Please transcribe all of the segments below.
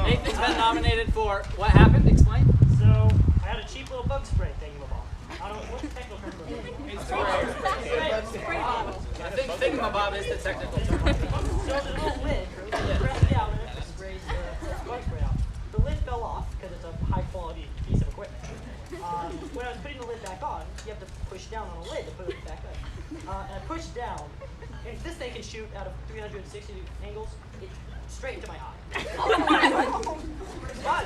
Nathan's been nominated for what happened? Explain. So I had a cheap little bug spray thingamabob. I don't know what the technical term is. I think thingamabob is the technical term. So there's a little lid. You press it down and it sprays the bug spray out. The lid fell off because it's a high quality piece of equipment. When I was putting the lid back on, you have to push down on a lid to put it back up. And I pushed down, and this thing can shoot out of 360 angles, straight into my eye. But,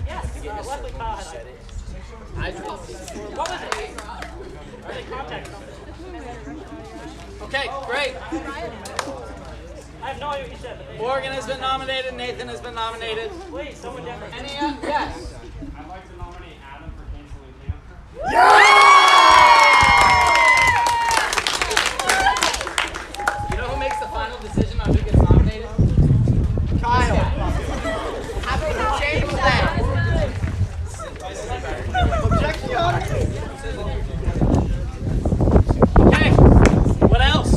yes, luckily Kyle had eye. What was it? Are they contact something? Okay, great. I have no idea what you said, but Morgan has been nominated. Nathan has been nominated. please, someone different. Any? Yes. I'd like to nominate Adam for canceling camp. You know who makes the final decision on who gets nominated? Kyle. How about you change that? Okay. What else?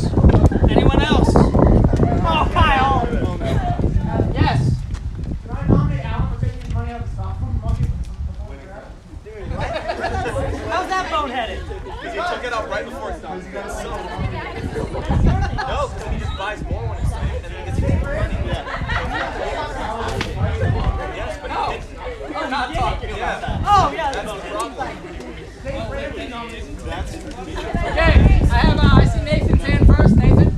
Anyone else? Oh, Kyle! Yes. Can I nominate Adam for taking his money out of the stock fund? How's that boneheaded? He took it out right before it started. No, because he just buys more when it's sold, and then gets more money. Yes, but he didn't. We're not talking about that. Oh, yeah, That's the problem. Okay. I see Nathan's hand first. Nathan.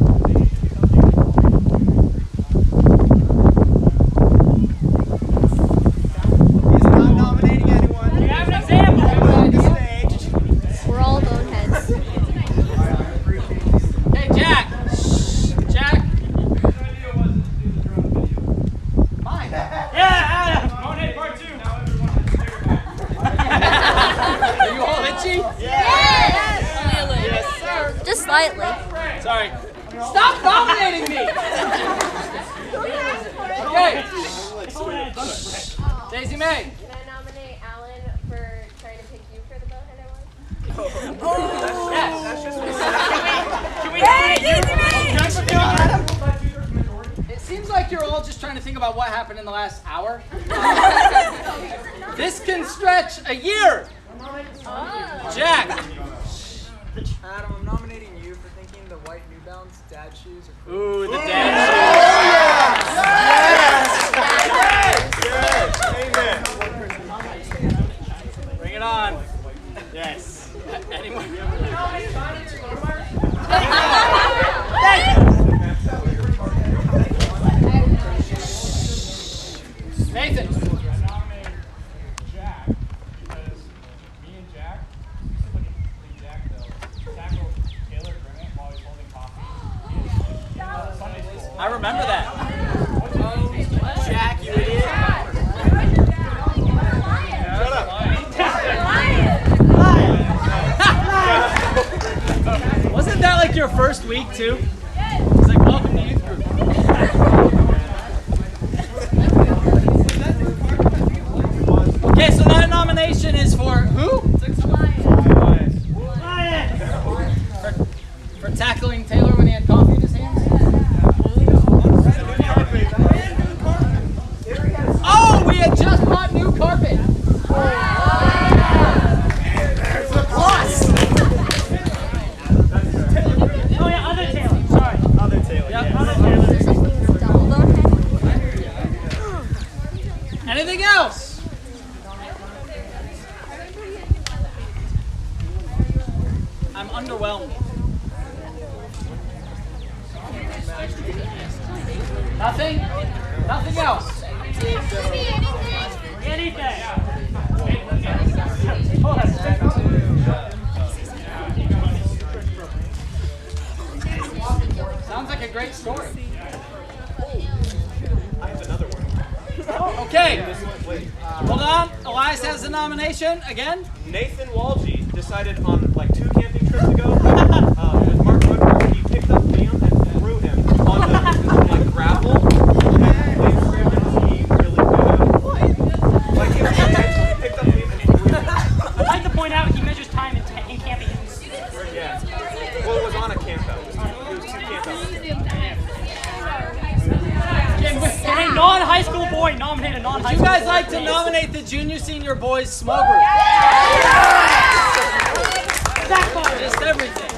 He's not nominating anyone. You have an example. We're all boneheads. Okay, Jack. Jack. Fine. Yeah, Adam. Nominate part 2. Now Are you all itchy? Yes, sir. just slightly. Sorry. Stop nominating me. Okay. Daisy May. Can I nominate Alan for trying to pick you for the bowhead I Yes. Can we It seems like you're all just trying to think about what happened in the last hour. This can stretch a year. Jack. Adam, I'm nominating you for thinking the white New Balance dad shoes are cool. Ooh, the dance. Bring it on. Yes. Anyone? Nathan. I nominate Jack because me and Jack, specifically Jack though, tackled Taylor Grimmett while he was holding coffee in Sunday school. I remember that. Jack, you idiot. Shut up. Wasn't that like your first week too? It's like, welcome to youth group. Okay, so that nomination is for who? For tackling Taylor when he had coffee in his hands? Oh, we had just bought new carpet. Plus. Oh, yeah, other Taylor. Sorry. Other Taylor. Yep. Other Taylor. Double bonehead. Anything else? I'm underwhelmed. Nothing? Nothing else? Anything. Sounds like a great story. I have another one. Okay. Hold on. Elias has the nomination again. Nathan Walgie decided on like 2 camping trips ago with Mark Woodward. He picked up Liam and threw him on the gravel. And he really good. Like he picked up Liam and threw him. I'd like to point out he measures time in camping. Yeah. Well, it was on a camp out. It was 2 camp outs. Again, with high school boy nominate a non-high Would you school guys boy, like to please? nominate the junior senior boys small group? Just everything.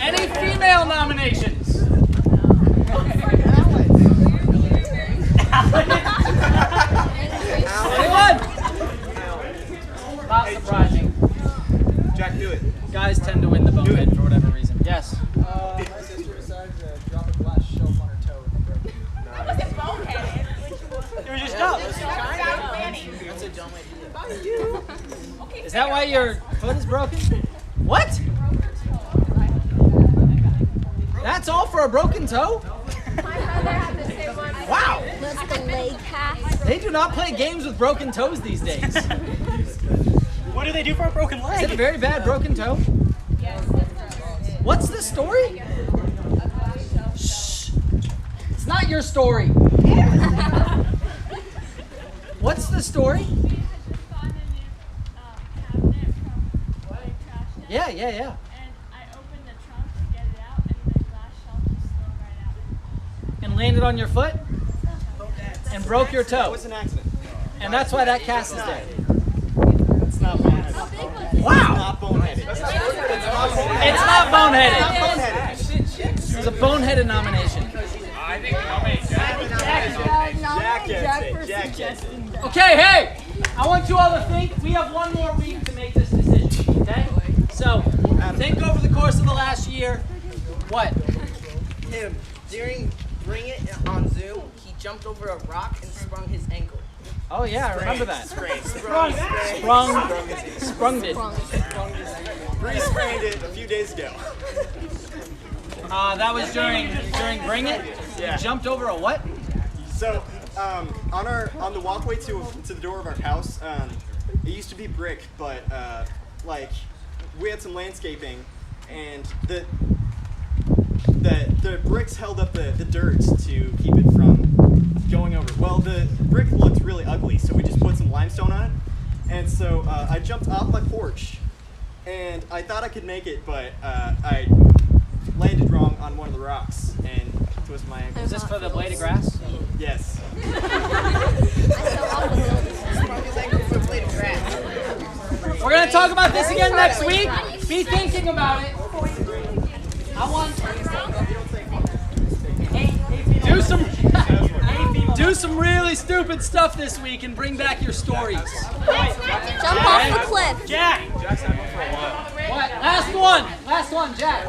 Any female nominations? Anyone? Not surprising. Jack, do it. Guys tend to win the bonehead for whatever reason. Yes. My sister decided to drop a glass shelf on her toe and broke it. It was just dumb. That's a dumb idea. Is that why your foot is broken? What? That's all for a broken toe? My brother had the same one. Wow. That's the leg cast. They do not play games with broken toes these days. What do they do for a broken Is it a leg? very bad broken toe? What's the story? Shh. It's not your story. What's the story? Yeah. And I opened the trunk to get it out, and the glass shelf just slid right out. And landed on your foot? And broke your That toe. was an accident. And that's why that cast is there. It's not boneheaded. Wow! Not boneheaded. It's not boneheaded. It's a boneheaded nomination. I think nominate Jack. Jack gets it. Jack gets it. Okay, hey! I want you all to think. We have one more week to make this decision, okay? So, think over the course of the last year. What? Him, during Bring It on Zoom, he jumped over a rock and sprung his ankle. Oh yeah, I remember that. Sprung it. Bree sprained it a few days ago. That was during Bring It. Yeah. You jumped over a what? So, on the walkway to the door of our house, it used to be brick, but like we had some landscaping, and the bricks held up the dirt to keep it from going over. Well, the brick looked really ugly, so we just put some limestone on it, and so I jumped off my porch, and I thought I could make it, but I landed wrong on one of the rocks and twisted my ankle. Is this for the blade of grass? Yes. We're gonna talk about this again next week. Be thinking about it. I want do some really stupid stuff this week and bring back your stories. Jump off the cliff. Jack! What? Last one, Jack.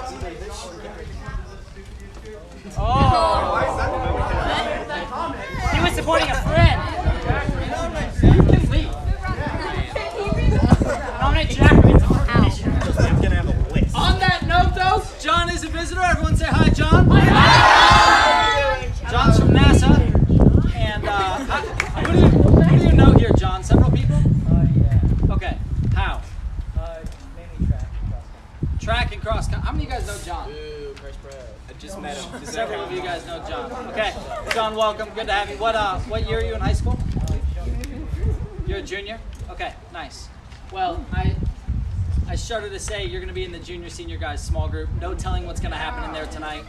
Oh. He was supporting a friend. You can leave. Nominate Jack for misinformation. I'm gonna have a list. On that note, though, John is a visitor. Everyone say hi, John. John's from NASA. And who do you know here, John? Several people? Yeah. Okay. How? Mainly track and cross country. Track and cross country. How many of you guys know John? Ooh, fresh bro. I just met him. Several of you guys know John. Okay. John, welcome. Good to have you. What year are you in high school? You're a junior? Okay, nice. Well, I shudder to say you're going to be in the junior senior guys small group. No telling what's going to happen in there tonight.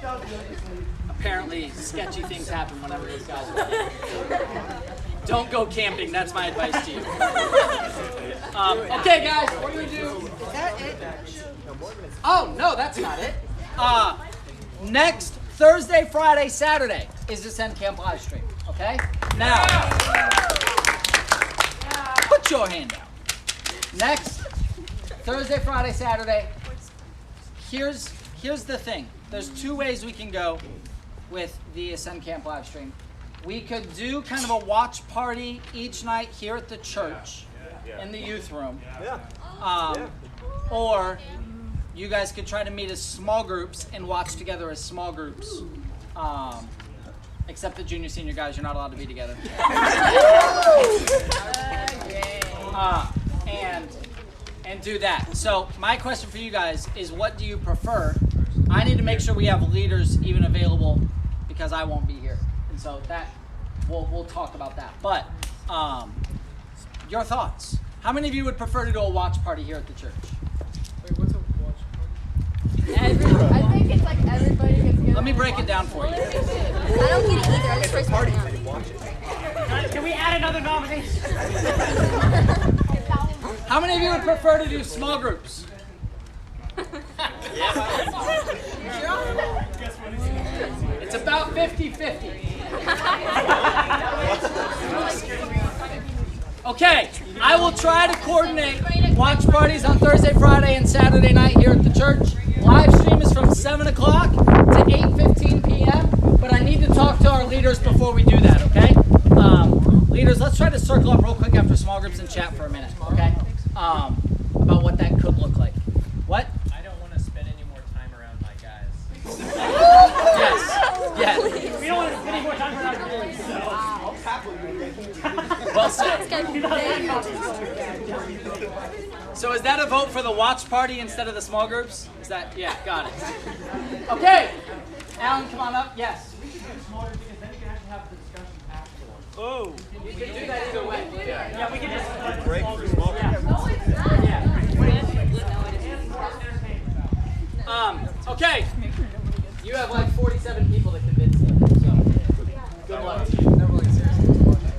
Apparently, sketchy things happen whenever those guys are there. Don't go camping. That's my advice to you. Okay, guys, we're going to do... Is that it? Oh, no, that's not it. Next Thursday, Friday, Saturday is the Send Camp live stream. Okay? Now, put your hand out. Next Thursday, Friday, Saturday. Here's the thing. There's two ways we can go with the Ascend Camp live stream. We could do kind of a watch party each night here at the church in the youth room. Or you guys could try to meet as small groups and watch together as small groups. Except the junior senior guys, you're not allowed to be together. And do that. So my question for you guys is, what do you prefer? I need to make sure we have leaders even available because I won't be here, and so that we'll talk about that. But your thoughts? How many of you would prefer to do a watch party here at the church? Wait, what's a watch party? I think it's like everybody gets Let me break it down for you. I don't get it either. I just raise my hand. Can we add another nomination? How many of you would prefer to do small groups? It's about 50-50. Okay, I will try to coordinate watch parties on Thursday, Friday, and Saturday night here at the church. Live stream is from 7 o'clock to 8:15 p.m., but I need to talk to our leaders before we do that, okay? Leaders, let's try to circle up real quick after small groups and chat for a minute, okay? About what that could look like. What? I don't want to spend any more time around my guys. Yes. We don't want to spend any more time around here. Well said. So is that a vote for the watch party instead of the small groups? Is that, yeah, got it. Okay. Alan, come on up. Yes. Oh. We can do that either way. Yeah, we can just Break for small groups. Okay. You have like 47 people to convince them. So good luck to you. All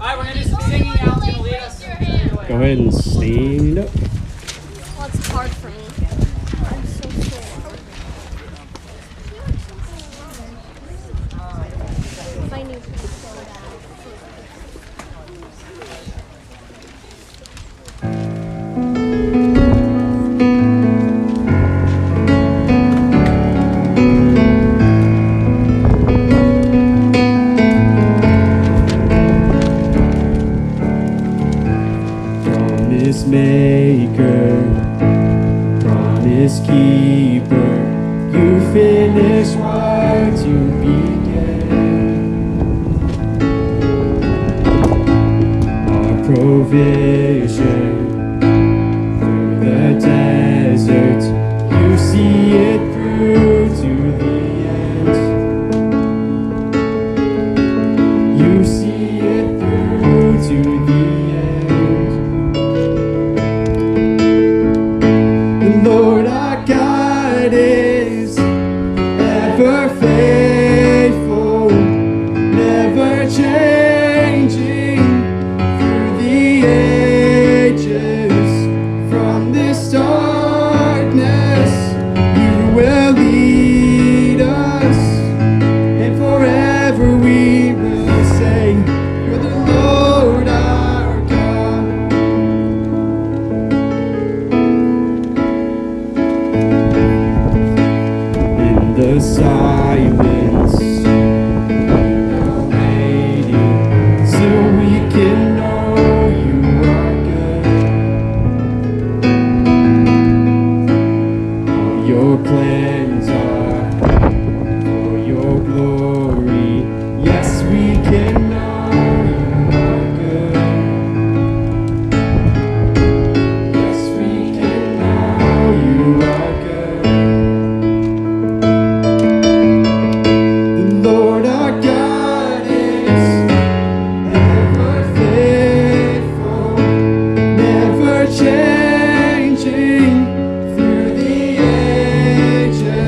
right, we're gonna do some singing. Alan's gonna lead us. Go ahead and stand up. Well, it's hard for me. I'm so sore. My knees are so bad. Promise maker, promise keeper, you finish what you began. Our provision through the desert, you see it through to the end. You see it through to the end. The Lord our God is ever faithful, never changing through the ages. From this darkness, you will lead us, and forever we will say, you're the Lord our God. In the silence, the waiting, so we can know you are good. All your plans are for your glory. Yes, we can know you are good. Yes, we can know you are good. The Lord our God is ever faithful, never changing through the ages.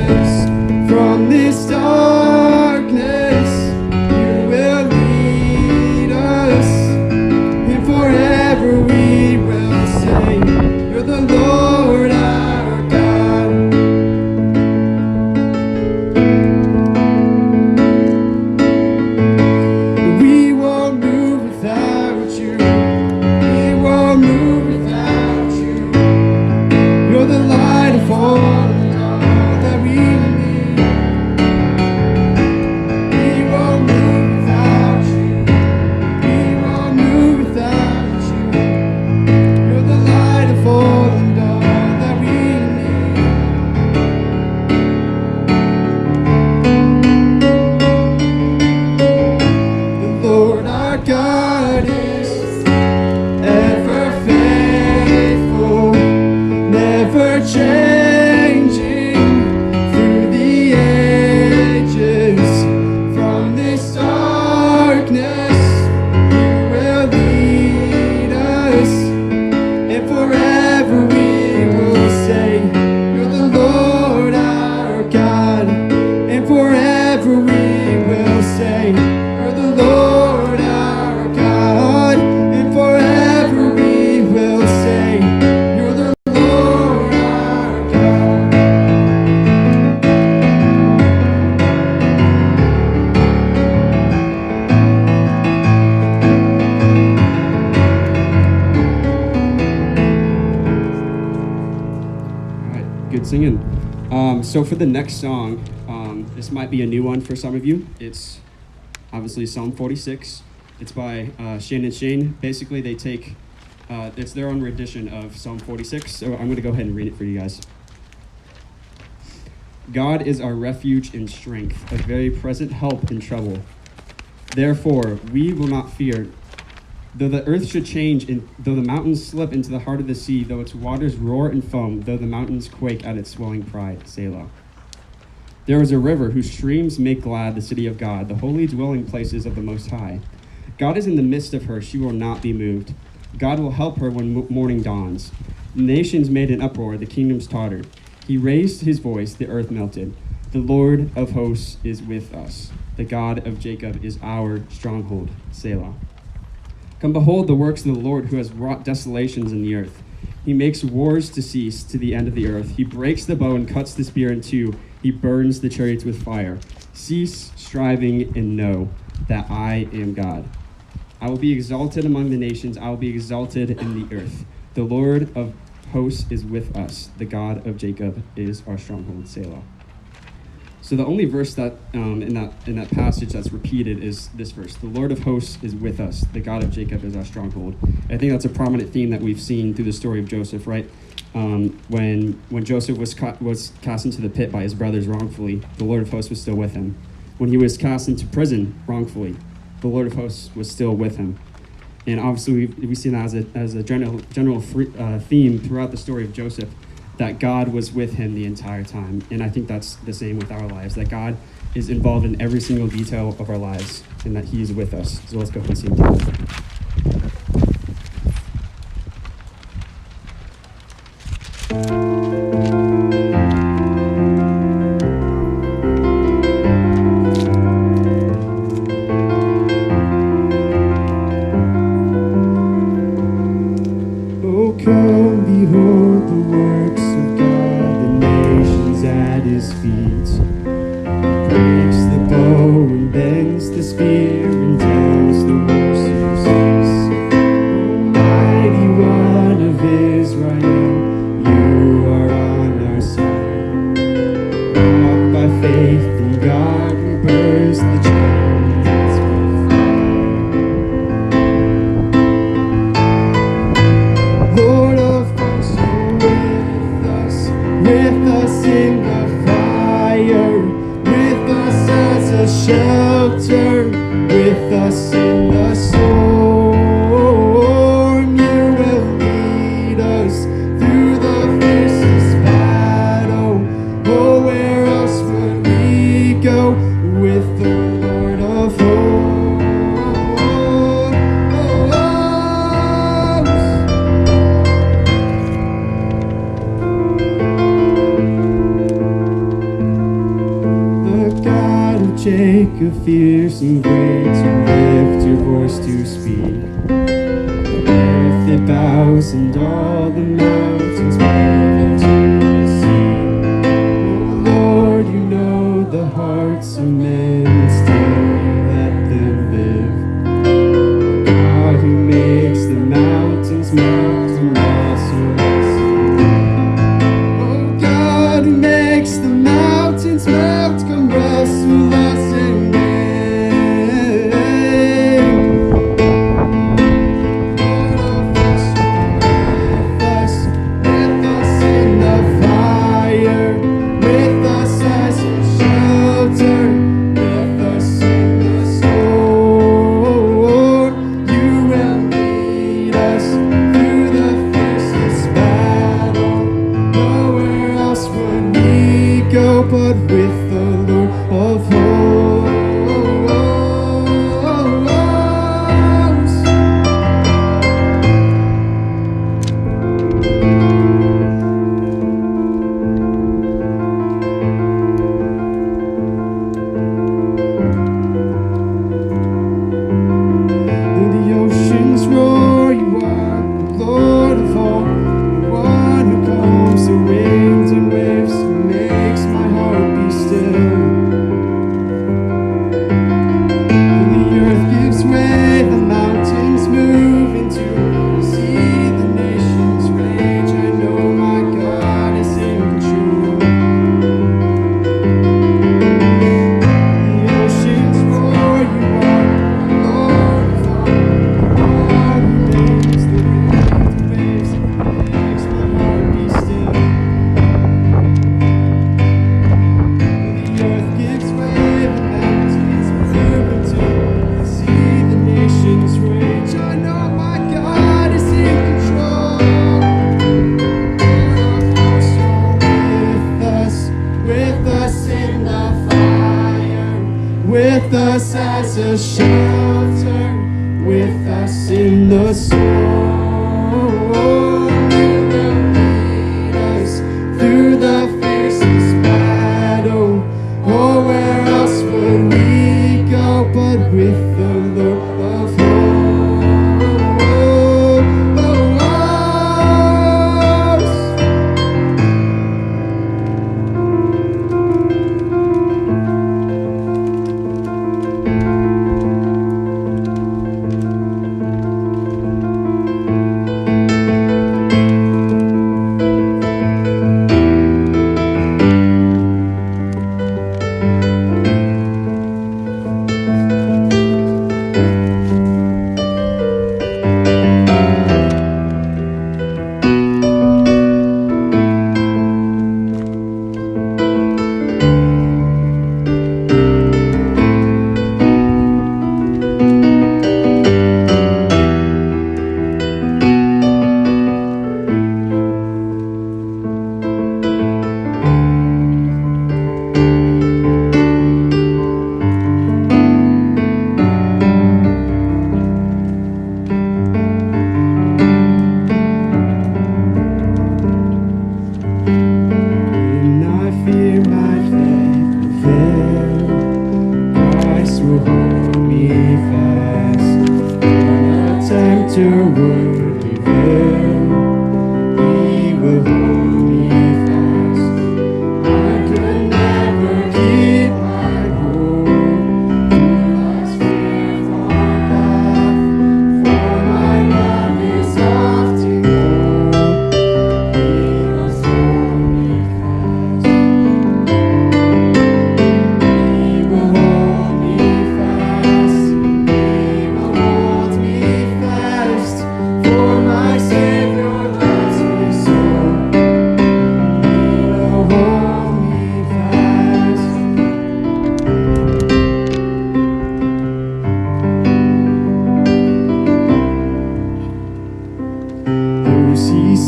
good singing. So for the next song, this might be a new one for some of you. It's obviously Psalm 46. It's by Shane and Shane. Basically, they take, it's their own rendition of Psalm 46. So I'm going to go ahead and read it for you guys. God is our refuge and strength, a very present help in trouble. Therefore, we will not fear. Though the earth should change, and though the mountains slip into the heart of the sea, though its waters roar and foam, though the mountains quake at its swelling pride. Selah. There is a river whose streams make glad the city of God, the holy dwelling places of the Most High. God is in the midst of her, she will not be moved. God will help her when morning dawns. The nations made an uproar, the kingdoms tottered. He raised his voice, the earth melted. The Lord of hosts is with us. The God of Jacob is our stronghold. Selah. Come behold the works of the Lord, who has wrought desolations in the earth. He makes wars to cease to the end of the earth. He breaks the bow and cuts the spear in two. He burns the chariots with fire. Cease striving and know that I am God. I will be exalted among the nations. I will be exalted in the earth. The Lord of hosts is with us. The God of Jacob is our stronghold. Selah. So the only verse that in that passage that's repeated is this verse: "The Lord of hosts is with us. The God of Jacob is our stronghold." I think that's a prominent theme that we've seen through the story of Joseph, right? When Joseph was cast into the pit by his brothers wrongfully, the Lord of hosts was still with him. When he was cast into prison wrongfully, the Lord of hosts was still with him. And obviously we've seen that as a general theme throughout the story of Joseph, that God was with him the entire time. And I think that's the same with our lives, that God is involved in every single detail of our lives and that he is with us. So let's go ahead and sing together. Oh, come behold the works of God, the nations at his feet. He breaks the bow and bends the spear and tells the horses cease. Almighty One of Israel, you are on our side. Walk by faith in God who burns the chariots with fire. Lord of hosts, you're with us in the fire, with us as a shelter, with us in the storm. You will lead us through the fiercest battle. Oh, where else would we go with the Lord of hosts? The God of Jacob, fierce and great, to lift your voice to speak. The earth it bows and all the mountains move into the sea. Oh Lord, you know the hearts of men, and still you let them live. God who makes the mountains melt and also us. Oh God who makes the mountains melt, come wrestle us and reign. Lord of hosts, with us in the fire, with us as a shelter, with us in the storm. You will lead us through the fiercest battle. Nowhere else would we go but with the Lord of hosts. The oceans roar, you are the Lord of all, the one who calms the winds and waves, who makes my heart be still. us as a shelter, with us in the storm. You will lead us through the fiercest battle. Oh, where else would we go but with the Lord of hosts?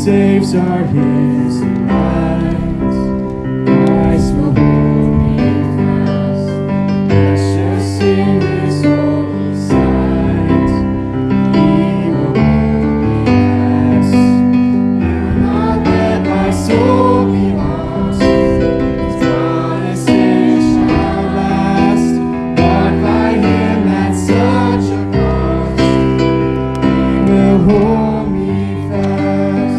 Saves are his light. Christ will hold me fast, precious in his holy sight. He will hold me fast, will not let my soul be lost. His promises shall last, bought by him at such a cost. He will hold me fast.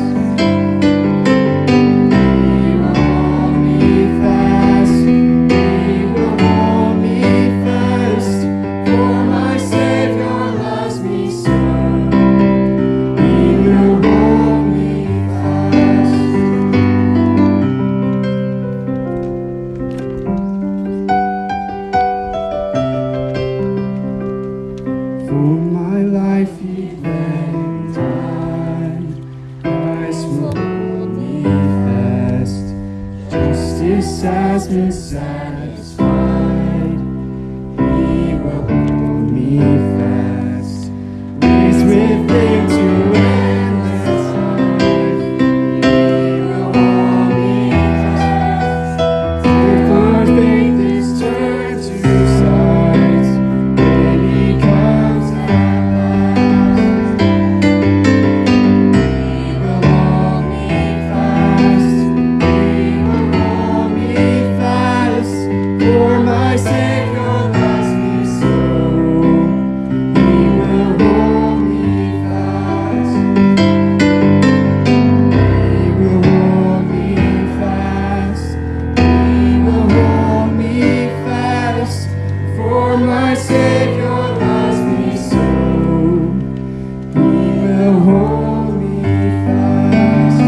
Has been satisfied. He will hold me fast, raised with him to endless life. He will hold me fast. If our faith is turned to sight, when he comes at last, he will hold me fast. For my Savior loves me so, he will hold me fast. He will hold me fast. He will hold me fast. For my Savior loves me so, he will hold me fast.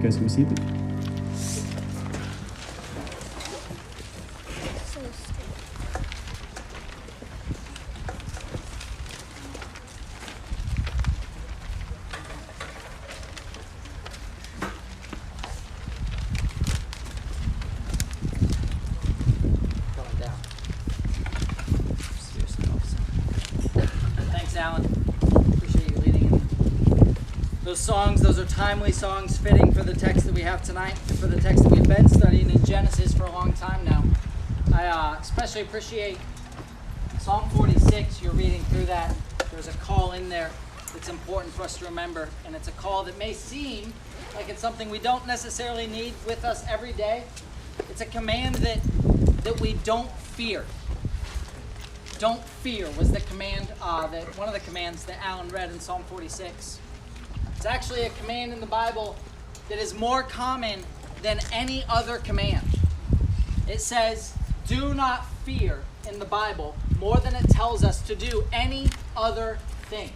Guys, can we see it? Going down. Seriously, officer. Thanks, Alan. Appreciate you leading in. Those songs, those are timely songs fitting for the text that we have tonight, and for the text that we've been studying in Genesis for a long time now. I especially appreciate Psalm 46. You're reading through that. There's a call in there that's important for us to remember, and it's a call that may seem like it's something we don't necessarily need with us every day. It's a command that we don't fear. Don't fear was the command, one of the commands that Alan read in Psalm 46. It's actually a command in the Bible that is more common than any other command. It says, do not fear in the Bible more than it tells us to do any other thing.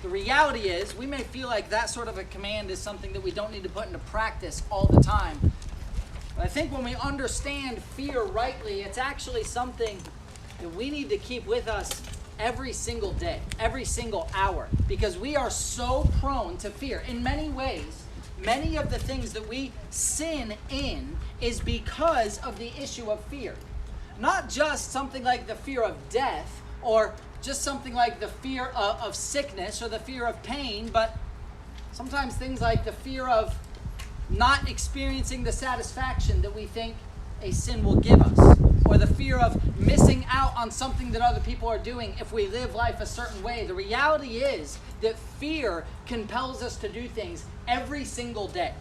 The reality is, we may feel like that sort of a command is something that we don't need to put into practice all the time. But I think when we understand fear rightly, it's actually something that we need to keep with us every single day, every single hour, because we are so prone to fear. In many ways, many of the things that we sin in is because of the issue of fear. Not just something like the fear of death, or just something like the fear of sickness, or the fear of pain, but sometimes things like the fear of not experiencing the satisfaction that we think a sin will give us, or the fear of missing out on something that other people are doing if we live life a certain way. The reality is that fear compels us to do things every single day.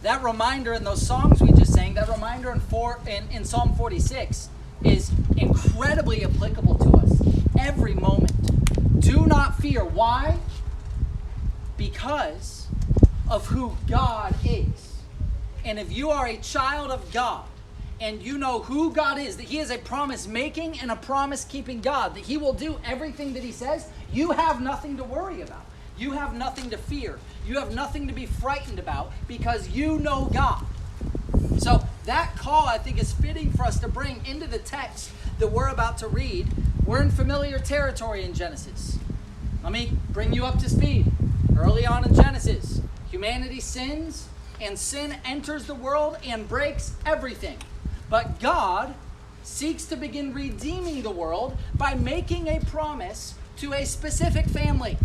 That reminder in those songs we just sang, that reminder in Psalm 46 is incredibly applicable to us every moment. Do not fear. Why? Because of who God is. And if you are a child of God, and you know who God is, that He is a promise-making and a promise-keeping God, that He will do everything that He says, you have nothing to worry about. You have nothing to fear. You have nothing to be frightened about because you know God. So that call, I think, is fitting for us to bring into the text that we're about to read. We're in familiar territory in Genesis. Let me bring you up to speed. Early on in Genesis, humanity sins, and sin enters the world and breaks everything. But God seeks to begin redeeming the world by making a promise to a specific family,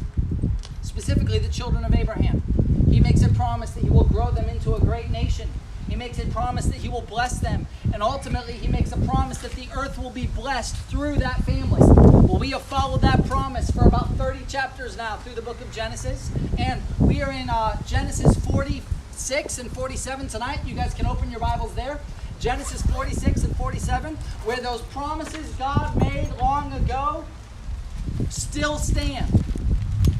specifically the children of Abraham. He makes a promise that He will grow them into a great nation. He makes a promise that He will bless them. And ultimately, He makes a promise that the earth will be blessed through that family. Well, we have followed that promise for about 30 chapters now through the book of Genesis. And we are in Genesis 46 and 47 tonight. You guys can open your Bibles there. Genesis 46 and 47, where those promises God made long ago still stand.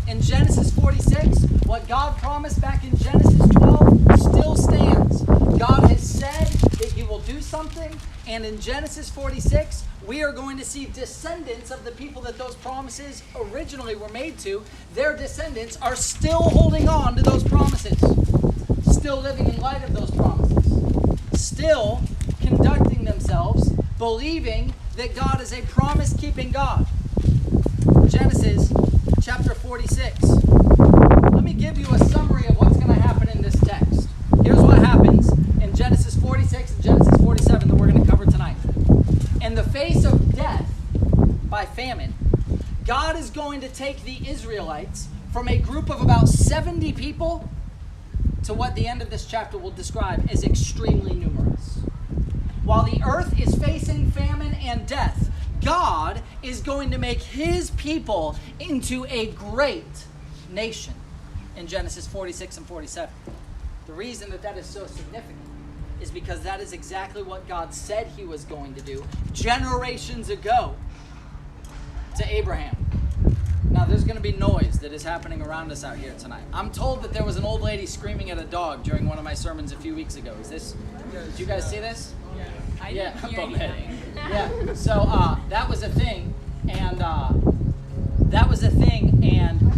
In Genesis 46, what God promised back in Genesis 12 still stands. God has said that He will do something, and in Genesis 46, we are going to see descendants of the people that those promises originally were made to. Their descendants are still holding on to those promises, still living in light of those promises, still conducting themselves, believing that God is a promise-keeping God. Genesis chapter 46. Let me give you a summary of what's going to happen in this text. Here's what happens in Genesis 46 and Genesis 47 that we're going to cover tonight. In the face of death by famine, God is going to take the Israelites from a group of about 70 people to what the end of this chapter will describe as extremely numerous. While the earth is facing famine and death, God is going to make His people into a great nation in Genesis 46 and 47. The reason that is so significant is because that is exactly what God said He was going to do generations ago to Abraham. Now, there's going to be noise that is happening around us out here tonight. I'm told that there was an old lady screaming at a dog during one of my sermons a few weeks ago. Did you guys see this? I didn't hear anything. Yeah, so that was a thing, and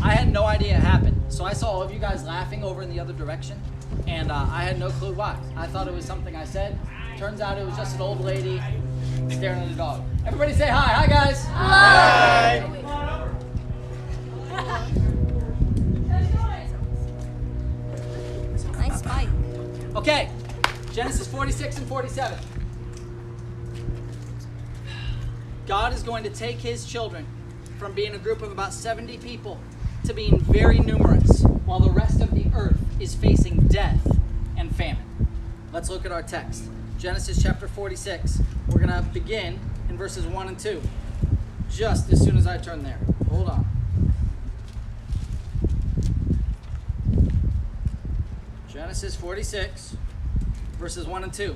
I had no idea it happened. So I saw all of you guys laughing over in the other direction, and I had no clue why. I thought it was something I said. Turns out it was just an old lady staring at a dog. Everybody say hi. Hi, guys. Hi. Nice spike. Okay, Genesis 46 and 47. God is going to take His children from being a group of about 70 people to being very numerous, while the rest of the earth is facing death and famine. Let's look at our text. Genesis chapter 46. We're going to begin in verses 1 and 2. Just as soon as I turn there. Hold on. Genesis 46, verses 1 and 2.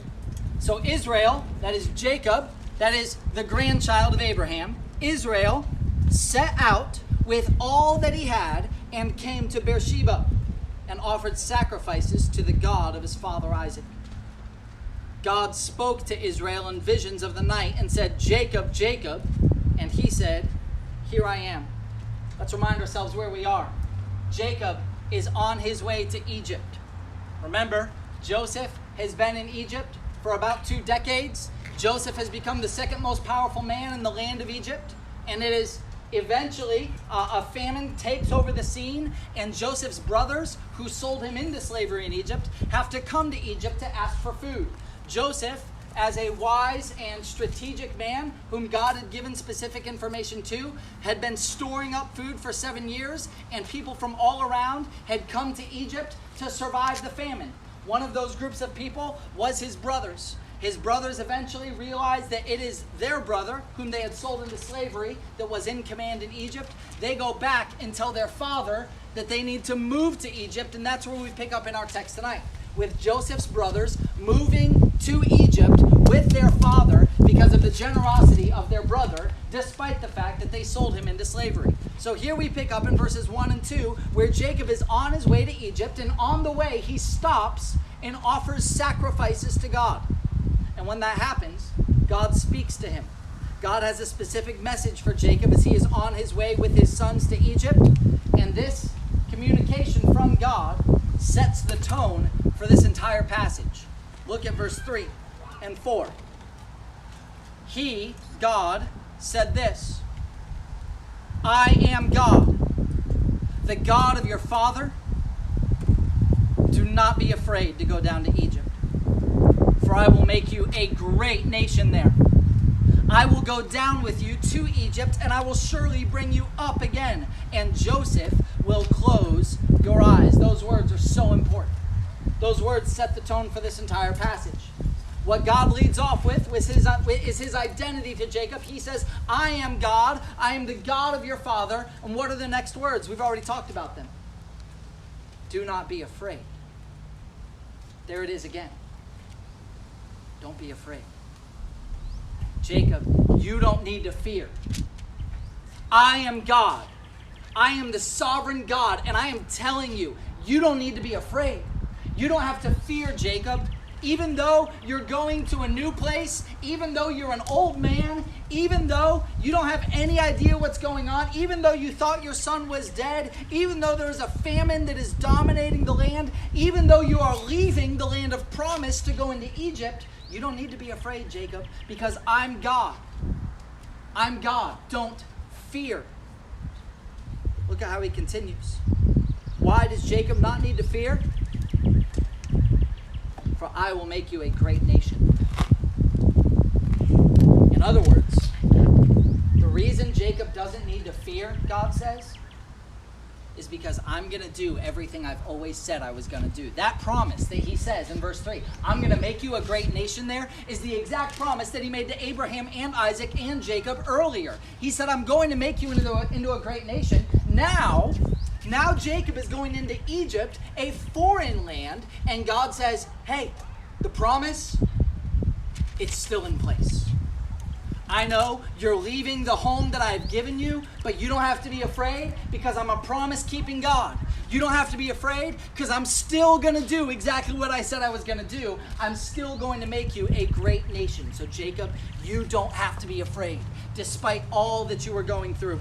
So Israel, that is Jacob, that is the grandchild of Abraham, Israel set out with all that he had and came to Beersheba and offered sacrifices to the God of his father Isaac. God spoke to Israel in visions of the night and said, Jacob, Jacob, and he said, here I am. Let's remind ourselves where we are. Jacob is on his way to Egypt. Remember, Joseph has been in Egypt for about 2 decades. Joseph has become the second most powerful man in the land of Egypt, and it is eventually a famine takes over the scene, and Joseph's brothers, who sold him into slavery in Egypt, have to come to Egypt to ask for food. Joseph, as a wise and strategic man whom God had given specific information to, had been storing up food for 7 years, and people from all around had come to Egypt to survive the famine. One of those groups of people was his brothers. His brothers eventually realized that it is their brother, whom they had sold into slavery, that was in command in Egypt. They go back and tell their father that they need to move to Egypt, and that's where we pick up in our text tonight, with Joseph's brothers moving to Egypt with their father because of the generosity of their brother, despite the fact that they sold him into slavery. So here we pick up in verses 1 and 2, where Jacob is on his way to Egypt, and on the way he stops and offers sacrifices to God. And when that happens, God speaks to him. God has a specific message for Jacob as he is on his way with his sons to Egypt, and this communication from God sets the tone for this entire passage. Look at verse 3 and 4. He, God, said this, I am God, the God of your father. Do not be afraid to go down to Egypt, for I will make you a great nation there. I will go down with you to Egypt, and I will surely bring you up again, and Joseph will close your eyes. Those words are so important. Those words set the tone for this entire passage. What God leads off with is his identity to Jacob. He says, I am God. I am the God of your father. And what are the next words? We've already talked about them. Do not be afraid. There it is again. Don't be afraid. Jacob, you don't need to fear. I am God. I am the sovereign God, and I am telling you, you don't need to be afraid. You don't have to fear, Jacob. Even though you're going to a new place, even though you're an old man, even though you don't have any idea what's going on, even though you thought your son was dead, even though there is a famine that is dominating the land, even though you are leaving the land of promise to go into Egypt, you don't need to be afraid, Jacob, because I'm God. I'm God. Don't fear. Look at how he continues. Why does Jacob not need to fear? For I will make you a great nation. In other words, the reason Jacob doesn't need to fear, God says, is because I'm going to do everything I've always said I was going to do. That promise that he says in verse 3, I'm going to make you a great nation there, is the exact promise that he made to Abraham and Isaac and Jacob earlier. He said, I'm going to make you into a great nation. Now Jacob is going into Egypt, a foreign land, and God says, hey, the promise, it's still in place. I know you're leaving the home that I've given you, but you don't have to be afraid because I'm a promise-keeping God. You don't have to be afraid because I'm still going to do exactly what I said I was going to do. I'm still going to make you a great nation. So Jacob, you don't have to be afraid despite all that you are going through.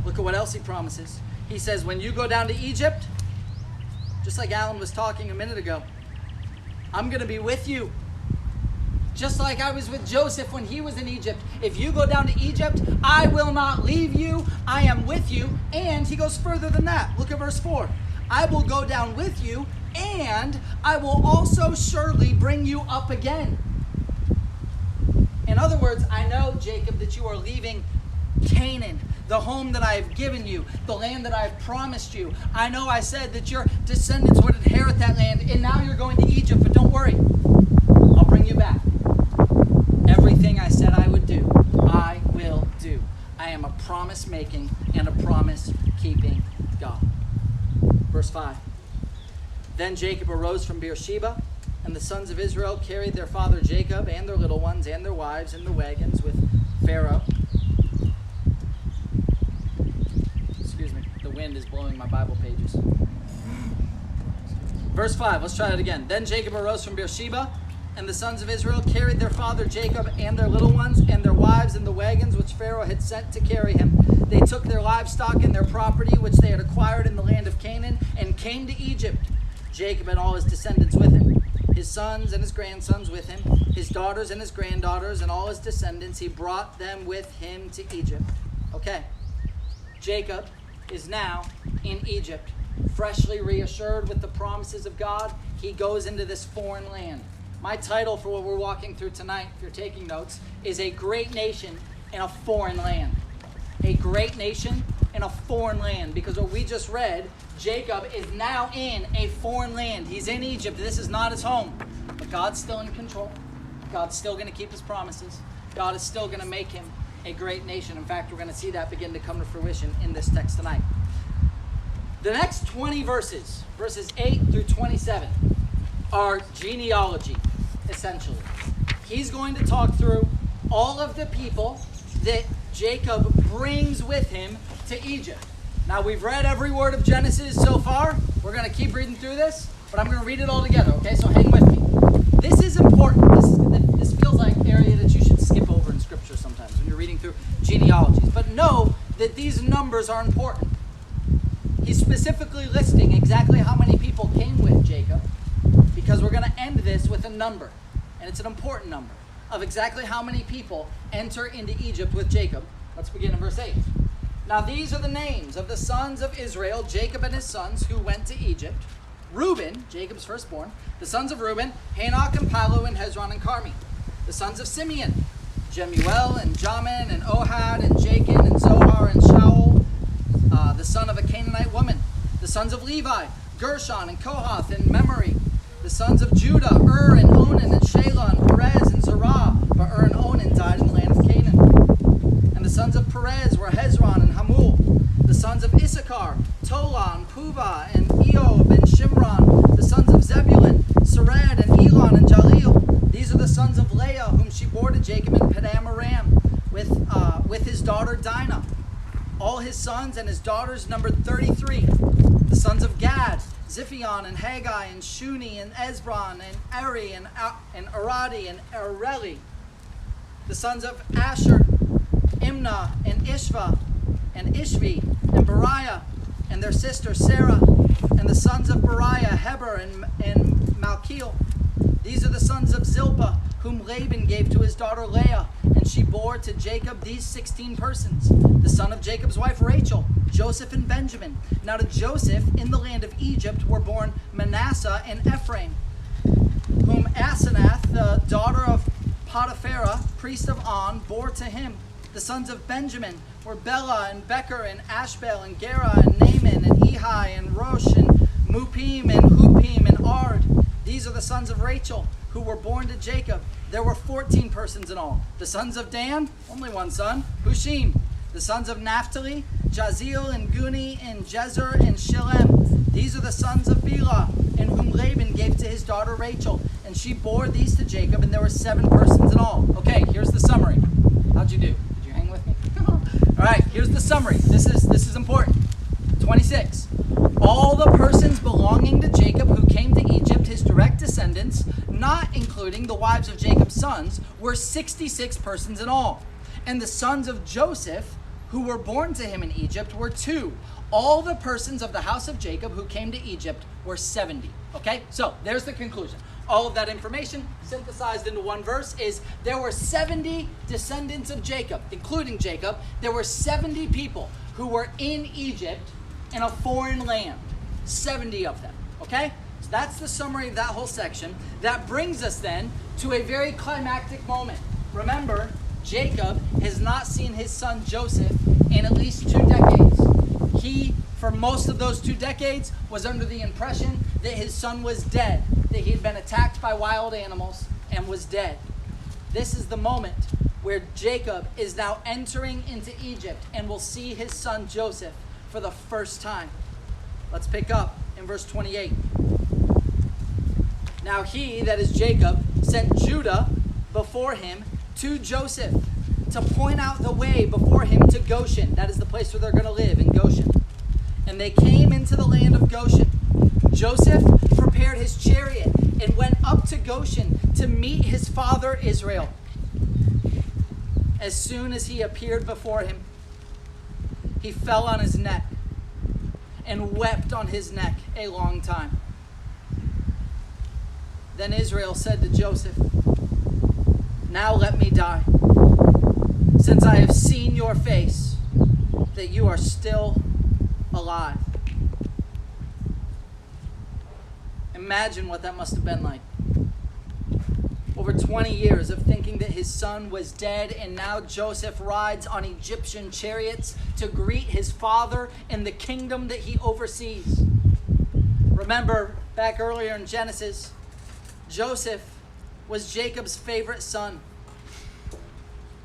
Look at what else he promises. He says, when you go down to Egypt, just like Alan was talking a minute ago, I'm going to be with you. Just like I was with Joseph when he was in Egypt. If you go down to Egypt, I will not leave you. I am with you. And he goes further than that. Look at verse 4. I will go down with you, and I will also surely bring you up again. In other words, I know, Jacob, that you are leaving Canaan, the home that I have given you, the land that I have promised you. I know I said that your descendants would inherit that land, and now you're going to Egypt, but don't worry. I'll bring you back. Everything I said I would do, I will do. I am a promise-making and a promise-keeping God. Verse 5. Then Jacob arose from Beersheba, and the sons of Israel carried their father Jacob and their little ones and their wives in the wagons with Pharaoh. Excuse me, the wind is blowing my Bible pages. Verse 5, let's try that again. Then Jacob arose from Beersheba, and the sons of Israel carried their father Jacob and their little ones and their wives in the wagons which Pharaoh had sent to carry him. They took their livestock and their property which they had acquired in the land of Canaan and came to Egypt. Jacob and all his descendants with him, his sons and his grandsons with him, his daughters and his granddaughters and all his descendants. He brought them with him to Egypt. Okay, Jacob is now in Egypt, freshly reassured with the promises of God. He goes into this foreign land. My title for what we're walking through tonight, if you're taking notes, is A Great Nation in a Foreign Land. A great nation in a foreign land. Because what we just read, Jacob is now in a foreign land. He's in Egypt. This is not his home. But God's still in control. God's still going to keep his promises. God is still going to make him a great nation. In fact, we're going to see that begin to come to fruition in this text tonight. The next 20 verses, verses 8 through 27, are genealogy, essentially. He's going to talk through all of the people that Jacob brings with him to Egypt. Now, we've read every word of Genesis so far. We're going to keep reading through this, but I'm going to read it all together, okay? So hang with me. This is important. This feels like an area that you should skip over in Scripture sometimes when you're reading through genealogies. But know that these numbers are important. He's specifically listing exactly how many people came with Jacob, because we're going to end this with a number, and it's an important number, of exactly how many people enter into Egypt with Jacob. Let's begin in verse 8. Now these are the names of the sons of Israel, Jacob and his sons, who went to Egypt. Reuben, Jacob's firstborn, the sons of Reuben, Hanok and Palu and Hezron and Carmi. The sons of Simeon, Jemuel and Jamin and Ohad and Jachin and Zohar and Shaul, the son of a Canaanite woman. The sons of Levi, Gershon and Kohath and Memory. The sons of Judah, and Onan and Shelah and Perez and Zerah. But and Onan died in the land of Canaan. And the sons of Perez were Hezron and Hamul. The sons of Issachar, Tola and Puvah and Eob and Shimron. The sons of Zebulun, Sered and Elon and Jalil. These are the sons of Leah, whom she bore to Jacob in Padam Aram, with his daughter Dinah. All his sons and his daughters numbered 33. The sons of Gad, Ziphion and Haggai and Shuni and Ezbron and Eri and Aradi and Areli. The sons of Asher, Imnah and Ishva and Ishvi and Beriah and their sister Sarah. And the sons of Beriah, Heber and Malkiel. These are the sons of Zilpah, whom Laban gave to his daughter Leah, and she bore to Jacob these 16 persons. The son of Jacob's wife Rachel, Joseph and Benjamin. Now to Joseph in the land of Egypt were born Manasseh and Ephraim, whom Asenath, the daughter of Potipharah, priest of On, bore to him. The sons of Benjamin were Bela and Becher and Ashbel and Gera and Naaman and Ehi and Rosh and Mupim and Hupim and Ard. These are the sons of Rachel, who were born to Jacob. There were 14 persons in all. The sons of Dan, only one son, Hushim. The sons of Naphtali, Jaziel and Guni and Jezer and Shillem. These are the sons of Bela, and whom Laban gave to his daughter Rachel. And she bore these to Jacob, and there were 7 persons in all. Okay, here's the summary. How'd you do? Did you hang with me? All right, here's the summary. This is important. 26. All the persons belonging to Jacob who came to Egypt, his direct descendants, not including the wives of Jacob's sons, were 66 persons in all. And the sons of Joseph, who were born to him in Egypt, were 2. All the persons of the house of Jacob who came to Egypt were 70. Okay, so there's the conclusion. All of that information synthesized into one verse is there were 70 descendants of Jacob, including Jacob. There were 70 people who were in Egypt in a foreign land. 70 of them. Okay? So that's the summary of that whole section. That brings us then to a very climactic moment. Remember, Jacob has not seen his son Joseph in at least 2 decades. He, for most of those 2 decades, was under the impression that his son was dead, that he had been attacked by wild animals and was dead. This is the moment where Jacob is now entering into Egypt and will see his son Joseph for the first time. Let's pick up in verse 28. Now he, that is Jacob, sent Judah before him to Joseph to point out the way before him to Goshen. That is the place where they're going to live, in Goshen. And they came into the land of Goshen. Joseph prepared his chariot and went up to Goshen to meet his father Israel. As soon as he appeared before him, he fell on his neck and wept on his neck a long time. Then Israel said to Joseph, "Now let me die, since I have seen your face, that you are still alive." Imagine what that must have been like. Over 20 years of thinking that his son was dead, and now Joseph rides on Egyptian chariots to greet his father in the kingdom that he oversees. Remember, back earlier in Genesis, Joseph was Jacob's favorite son.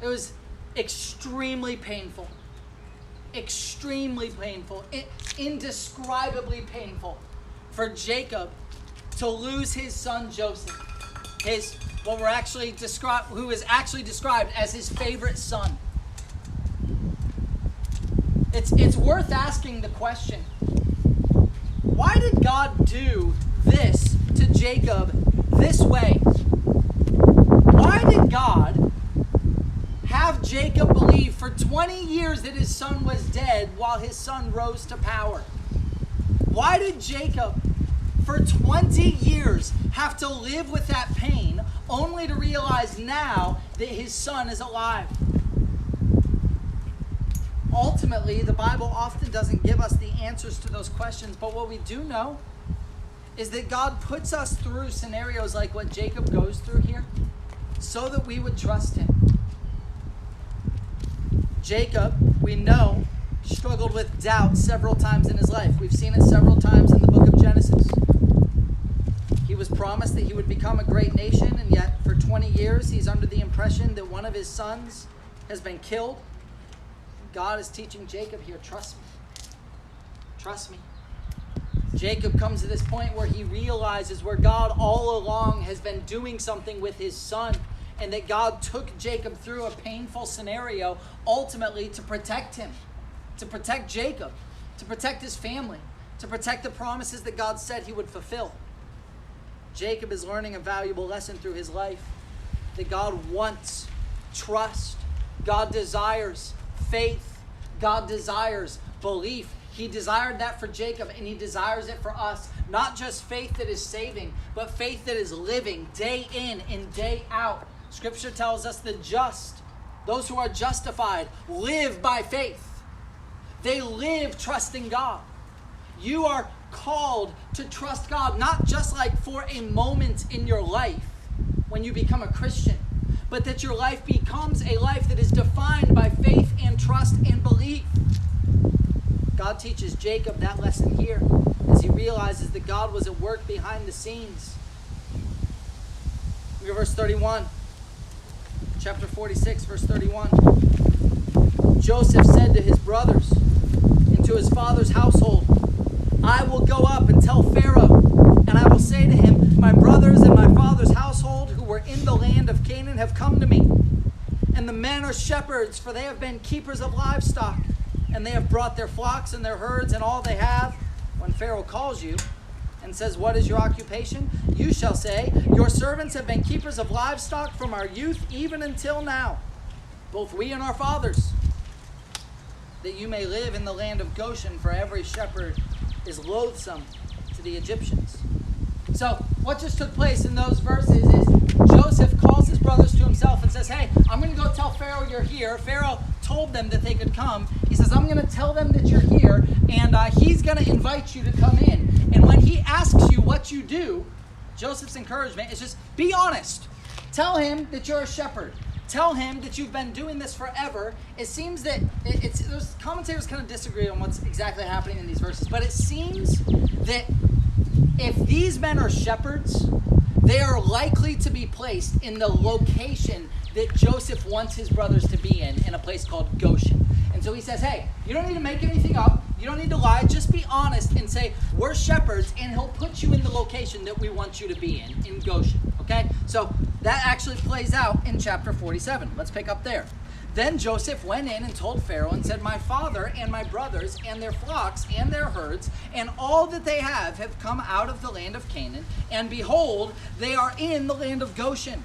It was extremely painful, indescribably painful for Jacob to lose his son Joseph, who is actually described as his favorite son. It's worth asking the question, why did God do this to Jacob this way? Why did God have Jacob believe for 20 years that his son was dead while his son rose to power? Why did Jacob for 20 years have to live with that pain only to realize now that his son is alive? Ultimately, the Bible often doesn't give us the answers to those questions, but what we do know is that God puts us through scenarios like what Jacob goes through here so that we would trust him. Jacob, we know, struggled with doubt several times in his life. We've seen it several times in the book of Genesis. He was promised that he would become a great nation, and yet for 20 years he's under the impression that one of his sons has been killed. God is teaching Jacob here, trust me. Trust me. Jacob comes to this point where he realizes where God all along has been doing something with his son, and that God took Jacob through a painful scenario ultimately to protect him, to protect Jacob, to protect his family, to protect the promises that God said he would fulfill. Jacob is learning a valuable lesson through his life, that God wants trust. God desires faith. God desires belief. He desired that for Jacob, and he desires it for us. Not just faith that is saving, but faith that is living day in and day out. Scripture tells us the just, those who are justified, live by faith. They live trusting God. You are called to trust God, not just like for a moment in your life when you become a Christian, but that your life becomes a life that is defined by faith and trust and belief. God teaches Jacob that lesson here as he realizes that God was at work behind the scenes. Look at verse 31. Chapter 46, verse 31. Joseph said to his brothers and to his father's household, "I will go up and tell Pharaoh, and I will say to him, my brothers and my father's household who were in the land of Canaan have come to me. And the men are shepherds, for they have been keepers of livestock. And they have brought their flocks and their herds and all they have. When Pharaoh calls you and says, 'What is your occupation?' you shall say, 'Your servants have been keepers of livestock from our youth even until now, both we and our fathers, that you may live in the land of Goshen, for every shepherd is loathsome to the Egyptians.'" So what just took place in those verses is Joseph calls his brothers to himself and says, "Hey, I'm going to go tell Pharaoh you're here." Pharaoh told them that they could come. He says, "I'm going to tell them that you're here, and he's going to invite you to come in. And when he asks you what you do," Joseph's encouragement is just be honest. Tell him that you're a shepherd. tell him that you've been doing this forever. It seems that those commentators kind of disagree on what's exactly happening in these verses, but it seems that if these men are shepherds, they are likely to be placed in the location that Joseph wants his brothers to be in a place called Goshen. And so he says, hey, you don't need to make anything up. You don't need to lie. Just be honest and say, we're shepherds, and he'll put you in the location that we want you to be in Goshen. Okay? So that actually plays out in chapter 47. Let's pick up there. Then Joseph went in and told Pharaoh and said, my father and my brothers and their flocks and their herds and all that they have come out of the land of Canaan, and behold, they are in the land of Goshen.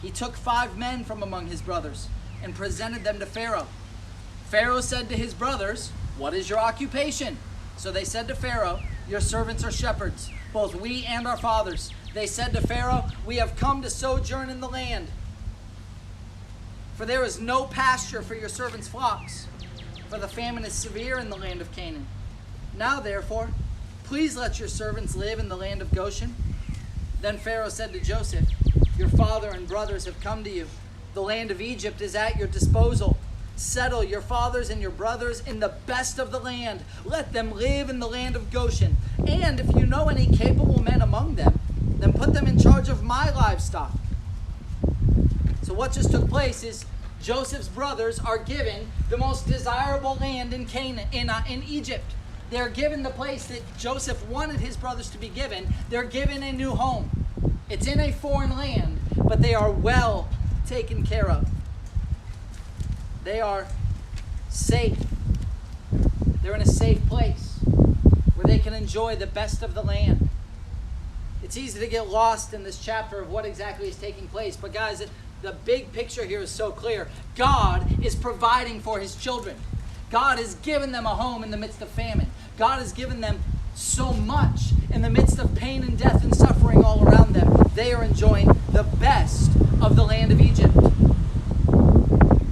He took 5 men from among his brothers and presented them to Pharaoh. Pharaoh said to his brothers, what is your occupation? So they said to Pharaoh, your servants are shepherds, both we and our fathers. They said to Pharaoh, we have come to sojourn in the land. For there is no pasture for your servants' flocks, for the famine is severe in the land of Canaan. Now therefore, please let your servants live in the land of Goshen. Then Pharaoh said to Joseph, your father and brothers have come to you. The land of Egypt is at your disposal. Settle your fathers and your brothers in the best of the land. Let them live in the land of Goshen. And if you know any capable men among them, then put them in charge of my livestock. So what just took place is Joseph's brothers are given the most desirable land in Canaan, in Egypt. They're given the place that Joseph wanted his brothers to be given. They're given a new home. It's in a foreign land, but they are well taken care of. They are safe. They're in a safe place where they can enjoy the best of the land. It's easy to get lost in this chapter of what exactly is taking place, but guys, the big picture here is so clear. God is providing for his children. God has given them a home in the midst of famine. God has given them so much in the midst of pain and death and suffering all around them. They are enjoying the best of the land of Egypt.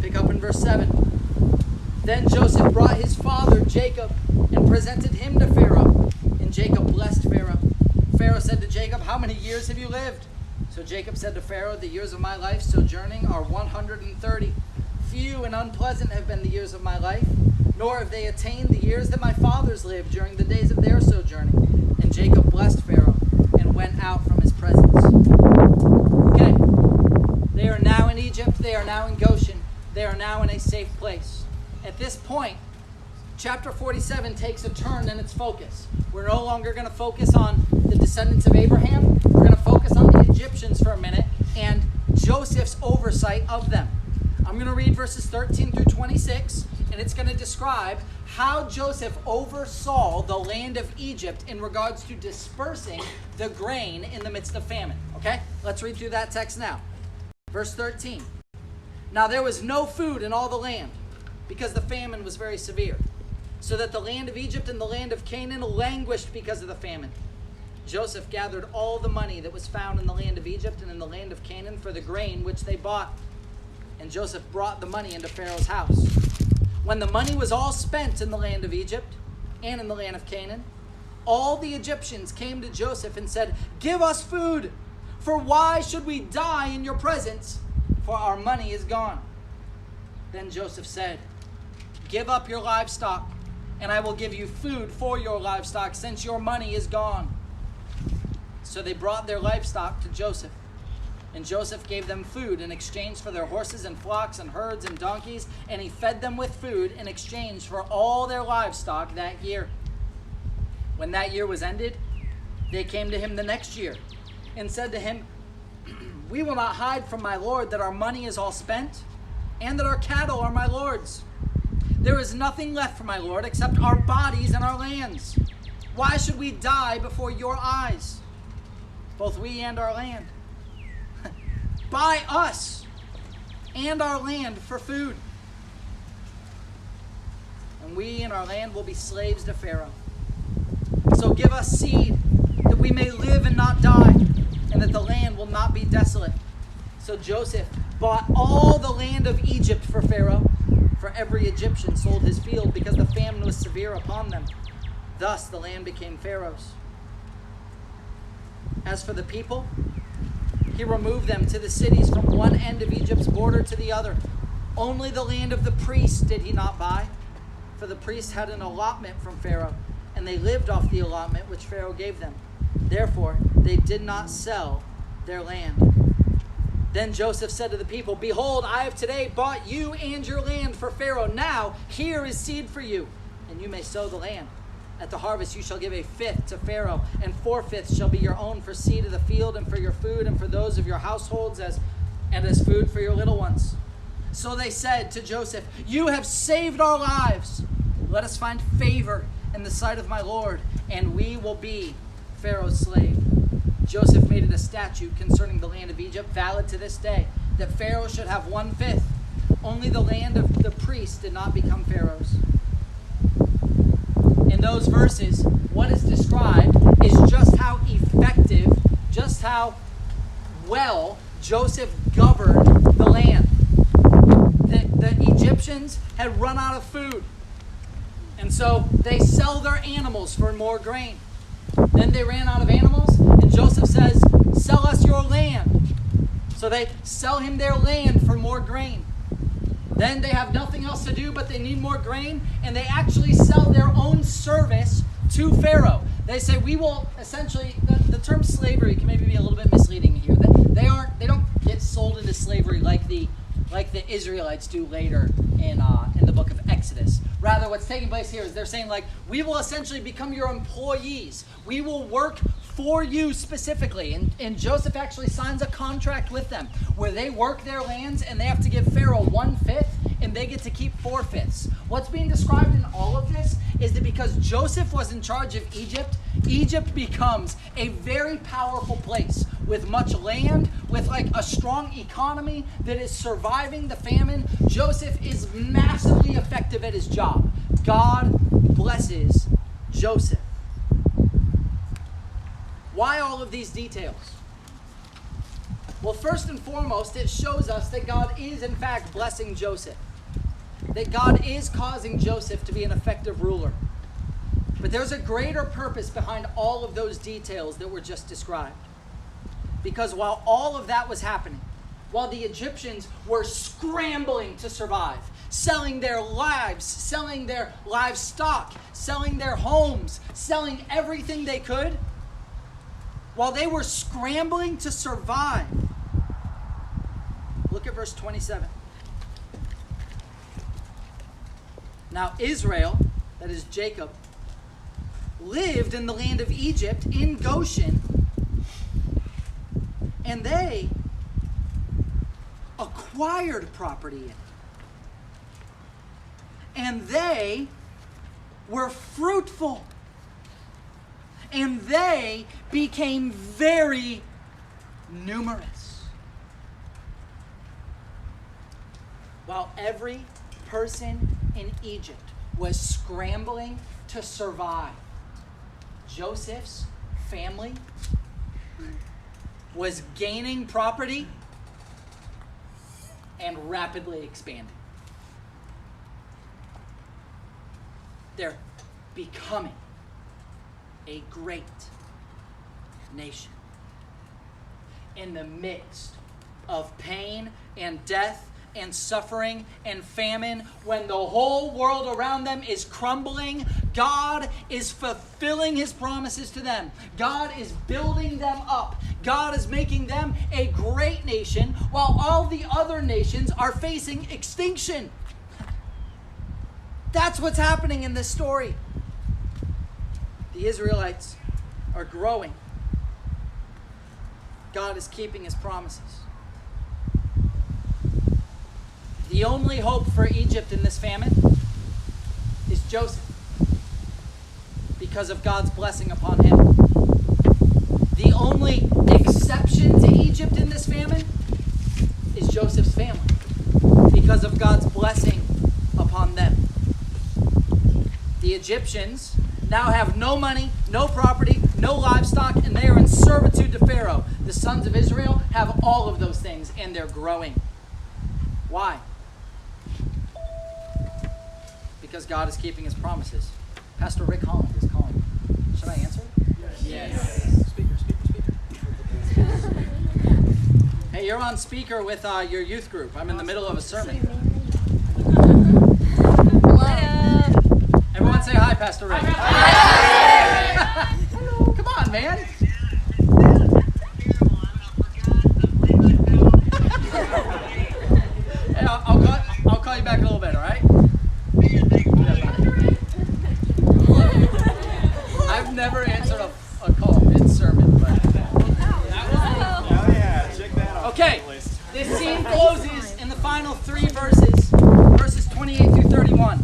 Pick up in verse 7. Then Joseph brought his father Jacob and presented him to Pharaoh. And Jacob blessed Pharaoh. Pharaoh said to Jacob, how many years have you lived? So Jacob said to Pharaoh, the years of my life sojourning are 130. Few and unpleasant have been the years of my life, nor have they attained the years that my fathers lived during the days of their sojourning. And Jacob blessed Pharaoh and went out from his presence. Okay, they are now in Egypt. They are now in Goshen. They are now in a safe place. At this point, chapter 47 takes a turn in its focus. We're no longer going to focus on the descendants of Abraham. We're going to focus on the Egyptians for a minute and Joseph's oversight of them. I'm going to read verses 13 through 26, and it's going to describe how Joseph oversaw the land of Egypt in regards to dispersing the grain in the midst of famine. Okay? Let's read through that text now. Verse 13. Now there was no food in all the land, because the famine was very severe, so that the land of Egypt and the land of Canaan languished because of the famine. Joseph gathered all the money that was found in the land of Egypt and in the land of Canaan for the grain which they bought. And Joseph brought the money into Pharaoh's house. When the money was all spent in the land of Egypt and in the land of Canaan, all the Egyptians came to Joseph and said, give us food, for why should we die in your presence? For our money is gone. Then Joseph said, give up your livestock, and I will give you food for your livestock, since your money is gone. So they brought their livestock to Joseph, and Joseph gave them food in exchange for their horses and flocks and herds and donkeys, and he fed them with food in exchange for all their livestock that year. When that year was ended, they came to him the next year and said to him, we will not hide from my lord that our money is all spent, and that our cattle are my lord's. There is nothing left for my lord except our bodies and our lands. Why should we die before your eyes, both we and our land? Buy us and our land for food, and we and our land will be slaves to Pharaoh. So give us seed, that we may live and not die, and that the land will not be desolate. So Joseph bought all the land of Egypt for Pharaoh, for every Egyptian sold his field, because the famine was severe upon them. Thus the land became Pharaoh's. As for the people, he removed them to the cities from one end of Egypt's border to the other. Only the land of the priests did he not buy, for the priests had an allotment from Pharaoh, and they lived off the allotment which Pharaoh gave them. Therefore, they did not sell their land. Then Joseph said to the people, "Behold, I have today bought you and your land for Pharaoh. Now here is seed for you, and you may sow the land. At the harvest you shall give a fifth to Pharaoh, and 4/5 shall be your own for seed of the field, and for your food, and for those of your households, as food for your little ones." So they said to Joseph, "You have saved our lives. Let us find favor in the sight of my Lord, and we will be Pharaoh's slave." Joseph made it a statute concerning the land of Egypt, valid to this day, that Pharaoh should have 1/5. Only the land of the priests did not become Pharaoh's. In those verses, what is described is just how effective, just how well Joseph governed the land. The Egyptians had run out of food, and so they sell their animals for more grain. Then they ran out of animals, and Joseph says, "Sell us your land." So they sell him their land for more grain. Then they have nothing else to do, but they need more grain, and they actually sell their own service to Pharaoh. They say, "We will," essentially, the term slavery can maybe be a little bit misleading here. They don't get sold into slavery like the Israelites do later in the book of Exodus. Rather, what's taking place here is they're saying, like, "We will essentially become your employees. We will work for you specifically." And Joseph actually signs a contract with them where they work their lands and they have to give Pharaoh 1/5 and they get to keep 4/5. What's being described in all of this is that because Joseph was in charge of Egypt, Egypt becomes a very powerful place with much land, with like a strong economy that is surviving the famine. Joseph is massively effective at his job. God blesses Joseph. Why all of these details? Well, first and foremost, it shows us that God is in fact blessing Joseph. That God is causing Joseph to be an effective ruler. But there's a greater purpose behind all of those details that were just described. Because while all of that was happening, while the Egyptians were scrambling to survive, selling their lives, selling their livestock, selling their homes, selling everything they could, while they were scrambling to survive, look at verse 27. Now Israel, that is Jacob, lived in the land of Egypt in Goshen, and they acquired property in it. And they were fruitful. And they became very numerous. While every person in Egypt was scrambling to survive, Joseph's family was gaining property and rapidly expanding. They're becoming a great nation. In the midst of pain and death and suffering and famine, when the whole world around them is crumbling, God is fulfilling his promises to them. God is building them up. God is making them a great nation while all the other nations are facing extinction. That's what's happening in this story. The Israelites are growing. God is keeping his promises. The only hope for Egypt in this famine is Joseph, because of God's blessing upon him. The only exception to Egypt in this famine is Joseph's family, because of God's blessing upon them. The Egyptians now have no money, no property, no livestock, and they are in servitude to Pharaoh. The sons of Israel have all of those things, and they're growing. Why? Because God is keeping his promises. Pastor Rick Holland is calling. Should I answer? Yes. Speaker. Hey, you're on speaker with your youth group. I'm in the middle of a sermon. Everyone say hi, Pastor Rick. Come on, man. Hey, I'll call you back in a little bit, all right? I've never answered a call mid-sermon, but... Oh yeah, check that out. Okay, this scene closes in the final 3 verses, verses 28 through 31.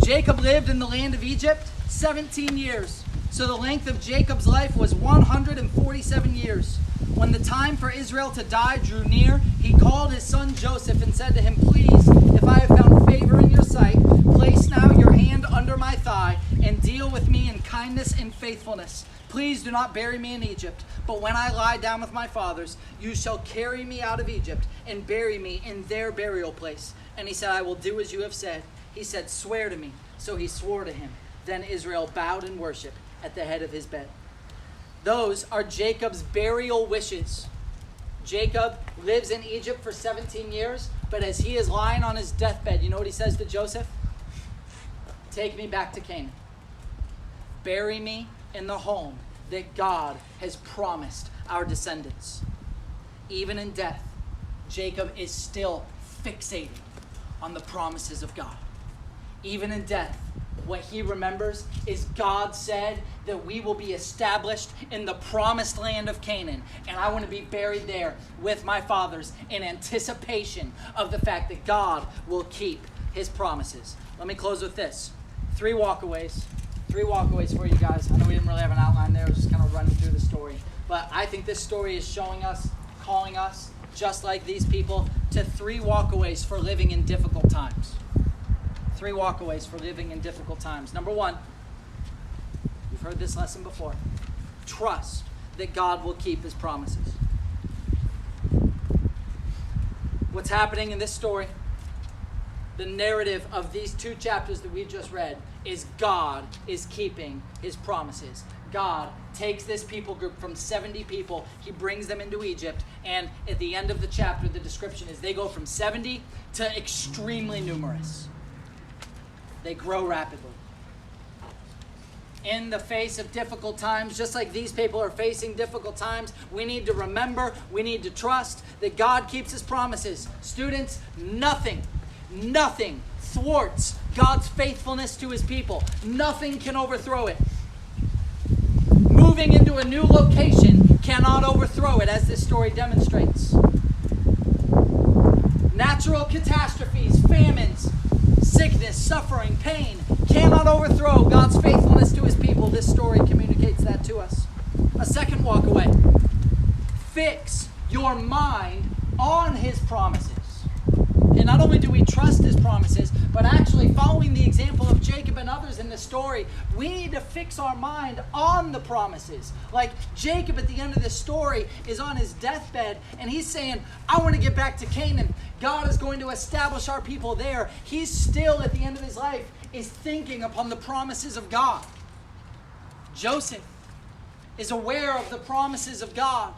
Jacob lived in the land of Egypt 17 years. So the length of Jacob's life was 147 years. When the time for Israel to die drew near, he called his son Joseph and said to him, "Please, if I have found favor in your sight, place now your hand under my thigh and deal with me in kindness and faithfulness. Please do not bury me in Egypt, but when I lie down with my fathers, you shall carry me out of Egypt and bury me in their burial place." And he said, "I will do as you have said." He said, "Swear to me." So he swore to him. Then Israel bowed in worship at the head of his bed. Those are Jacob's burial wishes. Jacob lives in Egypt for 17 years, but as he is lying on his deathbed, you know what he says to Joseph? "Take me back to Canaan. Bury me in the home that God has promised our descendants." Even in death, Jacob is still fixated on the promises of God. Even in death, what he remembers is God said that we will be established in the promised land of Canaan, and I want to be buried there with my fathers in anticipation of the fact that God will keep his promises. Let me close with this. 3 walkaways. 3 walkaways for you guys. I know we didn't really have an outline there. I was just kind of running through the story. But I think this story is showing us, calling us, just like these people, to 3 walkaways for living in difficult times. 3 walkaways for living in difficult times. Number 1, you've heard this lesson before. Trust that God will keep his promises. What's happening in this story, the narrative of these 2 chapters that we've just read, is God is keeping his promises. God takes this people group from 70 people, he brings them into Egypt, and at the end of the chapter, the description is they go from 70 to extremely numerous. They grow rapidly. In the face of difficult times, just like these people are facing difficult times, we need to remember, we need to trust that God keeps his promises. Students, nothing thwarts God's faithfulness to his people. Nothing can overthrow it. Moving into a new location cannot overthrow it, as this story demonstrates. Natural catastrophes, famines, sickness, suffering, pain cannot overthrow God's faithfulness to his people. This story communicates that to us. A second walkaway. Fix your mind on his promises. And not only do we trust his promises, but actually following the example of Jacob and others in the story, we need to fix our mind on the promises. Like Jacob at the end of this story is on his deathbed and he's saying, "I want to get back to Canaan. God is going to establish our people there." He's still at the end of his life is thinking upon the promises of God. Joseph is aware of the promises of God.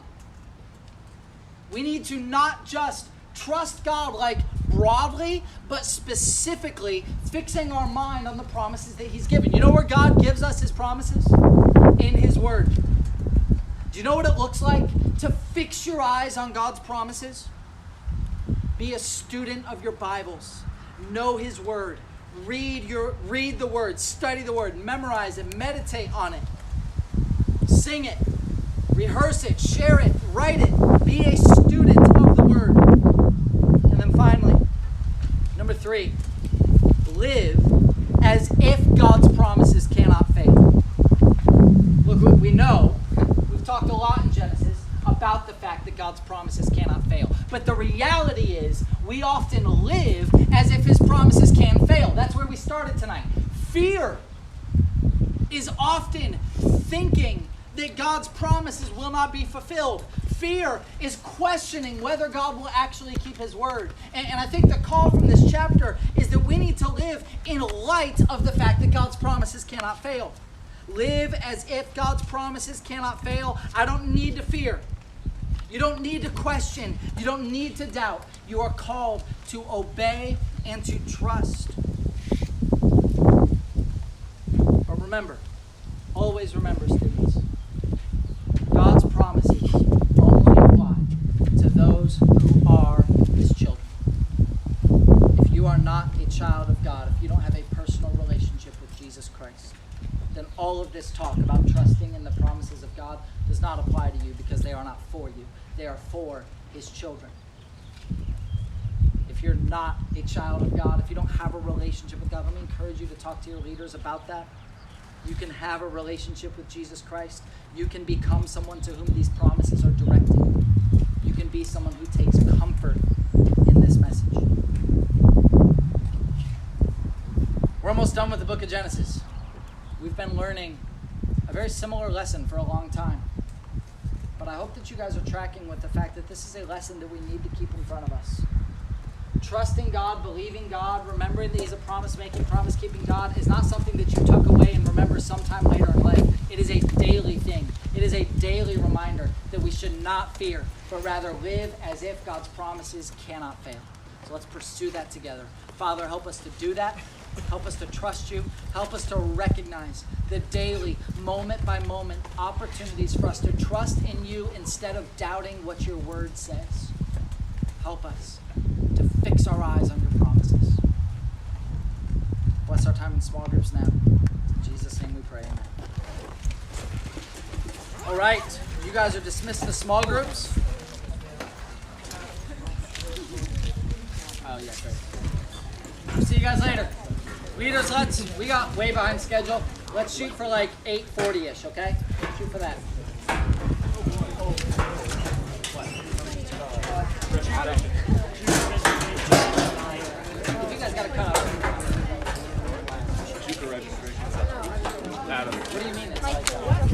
We need to not just trust God like broadly, but specifically fixing our mind on the promises that he's given. You know where God gives us his promises? In his word. Do you know what it looks like to fix your eyes on God's promises? Be a student of your Bibles. Know his word. Read the word, study the word, memorize it, meditate on it. Sing it, rehearse it, share it, write it. Be a student of the word. And then finally, number 3, live as if God's promises cannot fail. Look, we know, we've talked a lot in Genesis about the fact that God's promises cannot fail. But the reality is, we often live as if his promises can fail. That's where we started tonight. Fear is often thinking that God's promises will not be fulfilled. Fear is questioning whether God will actually keep his word. And I think the call from this chapter is that we need to live in light of the fact that God's promises cannot fail. Live as if God's promises cannot fail. I don't need to fear. You don't need to question. You don't need to doubt. You are called to obey and to trust. But remember, always remember, students, God's promises only apply to those who are His children. If you are not a child of God, if you don't have a personal relationship with Jesus Christ, then all of this talk about trusting in the promises of God does not apply to you, because they are not for you. They are for His children. If you're not a child of God, if you don't have a relationship with God, let me encourage you to talk to your leaders about that. You can have a relationship with Jesus Christ. You can become someone to whom these promises are directed. You can be someone who takes comfort in this message. We're almost done with the book of Genesis. We've been learning a very similar lesson for a long time. But I hope that you guys are tracking with the fact that this is a lesson that we need to keep in front of us. Trusting God, believing God, remembering that He's a promise-making, promise-keeping God is not something that you tuck away and remember sometime later in life. It is a daily thing. It is a daily reminder that we should not fear, but rather live as if God's promises cannot fail. So let's pursue that together. Father, help us to do that. Help us to trust You. Help us to recognize the daily, moment-by-moment opportunities for us to trust in You instead of doubting what Your word says. Help us to fix our eyes on Your promises. Bless our time in small groups now. In Jesus' name we pray, amen. All right, you guys are dismissed to small groups. Oh, yeah, great. See you guys later. Leaders, we got way behind schedule. Let's shoot for like 8:40-ish, okay? Shoot for that. If you guys got to cut out. Shoot the registration. What do you mean it's like that?